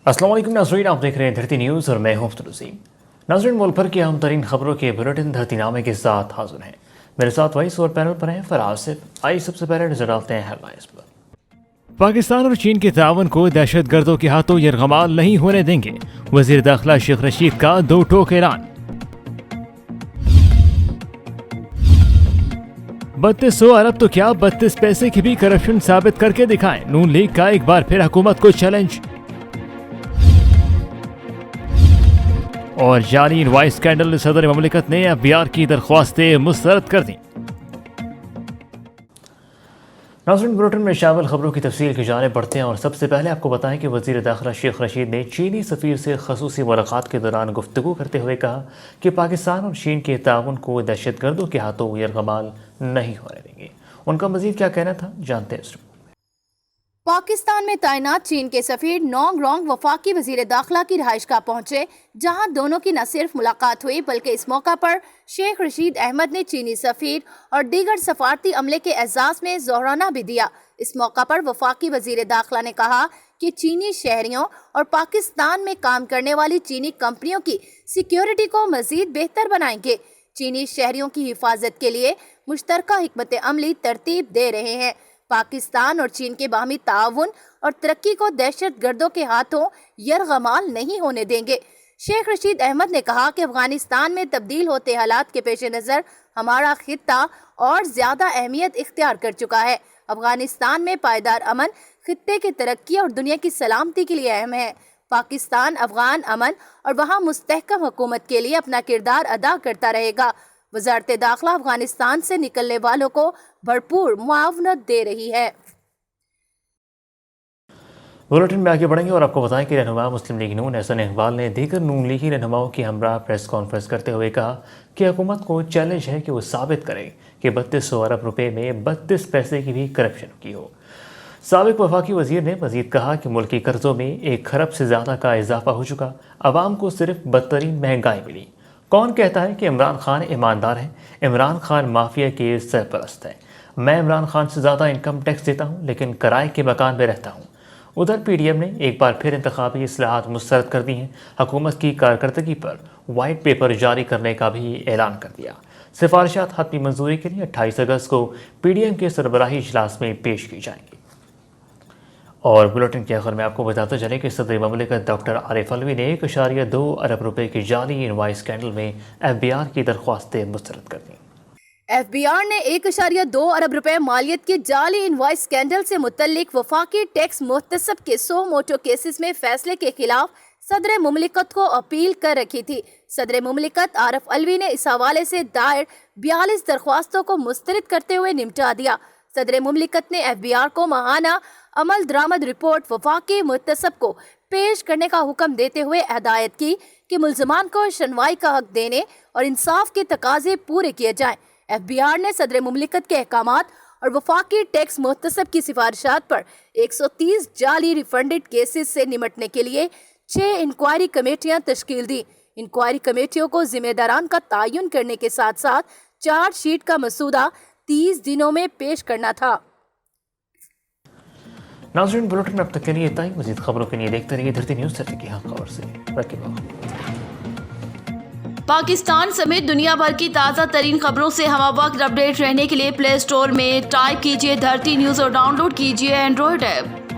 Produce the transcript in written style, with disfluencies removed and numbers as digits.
अस्सलाम वालेकुम नाज़रीन, आप देख रहे हैं धरती न्यूज़ और मैं हूं अफ्तार नसीम। नाज़रीन, मुल्क भर की अहम तरीन खबरों के बुलेटिन धरती नामे के साथ हाजिर हैं। मेरे साथ वॉइस और पैनल पर हैं फराज सिफ। आइए सबसे पहले नजर डालते हैं हेडलाइंस पर। पाकिस्तान और चीन के ताउन को दहशतगर्दों के हाथों यरगमाल नहीं होने देंगे, वज़ीर दाखिला शेख रशीद का दो टोक ऐलान। 3200 अरब तो क्या 32 पैसे की भी करप्शन साबित करके दिखाएं, नून लीग का एक बार फिर हुकूमत को चैलेंज। और जाली इनवाइस स्कैंडल, सदर ममलिकत ने FBI की दरख्वास्तें मुस्तरद कर दी। नाज़रीन, बुलेटिन में शामिल खबरों की तफसील की जाने बढ़ते हैं और सबसे पहले आपको बताएं कि वज़ीर दाखिला शेख रशीद ने चीनी सफ़ीर से ख़ुसूसी मुलाकात के दौरान गुफ्तगू करते हुए कहा कि पाकिस्तान और चीन के ताउन को दहशतगर्दों के हाथों यरगमाल नहीं होने देंगे। उनका मज़ीद क्या कहना था, जानते हैं। पाकिस्तान में तैनात चीन के सफीर नोंग रोंग वफाकी वजीर दाखिला की रिहाइशगाह पहुंचे, जहां दोनों की न सिर्फ मुलाकात हुई बल्कि इस मौका पर शेख रशीद अहमद ने चीनी सफीर और दीगर सफारती अमले के एजाज में जोहराना भी दिया। इस मौका पर वफाकी वजीर दाखिला ने कहा कि चीनी शहरियों और पाकिस्तान में काम करने वाली चीनी कंपनियों की सिक्योरिटी को मजीद बेहतर बनाएंगे। चीनी शहरियों की हिफाजत के लिए मुश्तरका हिकमत अमली तरतीब दे रहे हैं। पाकिस्तान और चीन के बाहमी ताउन और तरक्की को दहशत गर्दों के हाथों यरगमाल नहीं होने देंगे। शेख रशीद अहमद ने कहा कि अफगानिस्तान में तब्दील होते हालात के पेश नज़र हमारा खित्ता और ज़्यादा अहमियत इख्तियार कर चुका है। अफगानिस्तान में पायदार अमन खित्ते की तरक्की और दुनिया की सलामती के लिए अहम है। पाकिस्तान अफगान अमन और वहाँ मुस्तहकम हुकूमत के लिए अपना किरदार अदा करता रहेगा। वज़ारत दाखिला अफगानिस्तान से निकलने वालों को भरपूर मुआवनत दे रही है। बुलेटिन में आगे बढ़ेंगे और आपको बताएं कि रहनुमा मुस्लिम लीग नून एहसन इकबाल ने दीगर नून लीगी रहनुमाओं की हमरा प्रेस कॉन्फ्रेंस करते हुए कहा कि हुकूमत को चैलेंज है कि वो साबित करे कि 3200 अरब रुपए में 32 पैसे की भी करप्शन की हो। साबिक वफाकी वजीर ने मजीद कहा कि मुल्की कर्जों में 1 खरब से ज़्यादा का इजाफा हो चुका, आवाम को सिर्फ बदतरीन महंगाई मिली। कौन कहता है कि इमरान खान ईमानदार है? इमरान खान माफिया के सरपरस्त है। मैं इमरान खान से ज़्यादा इनकम टैक्स देता हूँ, लेकिन किराए के मकान में रहता हूँ। उधर PDM ने एक बार फिर इंतखाबी इस्लाहात मुस्तरद कर दी हैं। हुकूमत की कारकर्दगी पर वाइट पेपर जारी करने का भी ऐलान कर दिया। सिफारिशात हतमी मंजूरी के लिए 28 अगस्त को PDM के सरबराही इजलास में पेश की जाएंगी। और बुलेटिन के आखिर में आपको बताते चले कि सदर ममलिकत डॉक्टर आरिफ अलवी ने 1.2 अरब रुपए की जाली इनवाइस स्कैंडल में FBI की दरख्वास्तें मुस्तरद कर दी। FBI ने 1.2 अरब रुपए मालियत के जाली इनवाइस स्कैंडल से मुतल्लिक वफाकी टैक्स मुहतसब के 100 मोटो केसेस में फैसले के खिलाफ सदर मुमलिकत को अपील कर रखी थी। सदर मुमलिकत आरिफ अलवी ने इस हवाले से दायर 42 दरख्वास्तों को मुस्तरद करते हुए निपटा दिया। सदर मुमलिकत ने FBI को माहाना अमल दरामद रिपोर्ट वफाकी मुहतसब को पेश करने का हुक्म देते हुए हिदायत की कि मुल्ज़मान को शनवाई का हक देने और इंसाफ के तकाजे पूरे किए जाएं। FBI ने सदर मुमलिकत के अहकामात और वफाकी टैक्स मुहतसब की सिफारिशात पर 130 जाली रिफंडेड केसेस से निमटने के लिए 6 इंक्वायरी कमेटियां तश्कील दी। इंक्वायरी कमेटियों को जिम्मेदारान का तयन करने के साथ साथ चार्ज शीट का मसूदा 30 दिनों में पेश करना था। नाज़रीन, बुलेटिन में अब तक के लिए इतना ही। मज़ीद खबरों के लिए देखते रहिए धरती न्यूज़। धरती की हर खबर से पाकिस्तान समेत दुनिया भर की ताज़ा तरीन खबरों से हमावक्त अपडेट रहने के लिए प्ले स्टोर में टाइप कीजिए धरती न्यूज़ और डाउनलोड कीजिए एंड्रॉयड ऐप।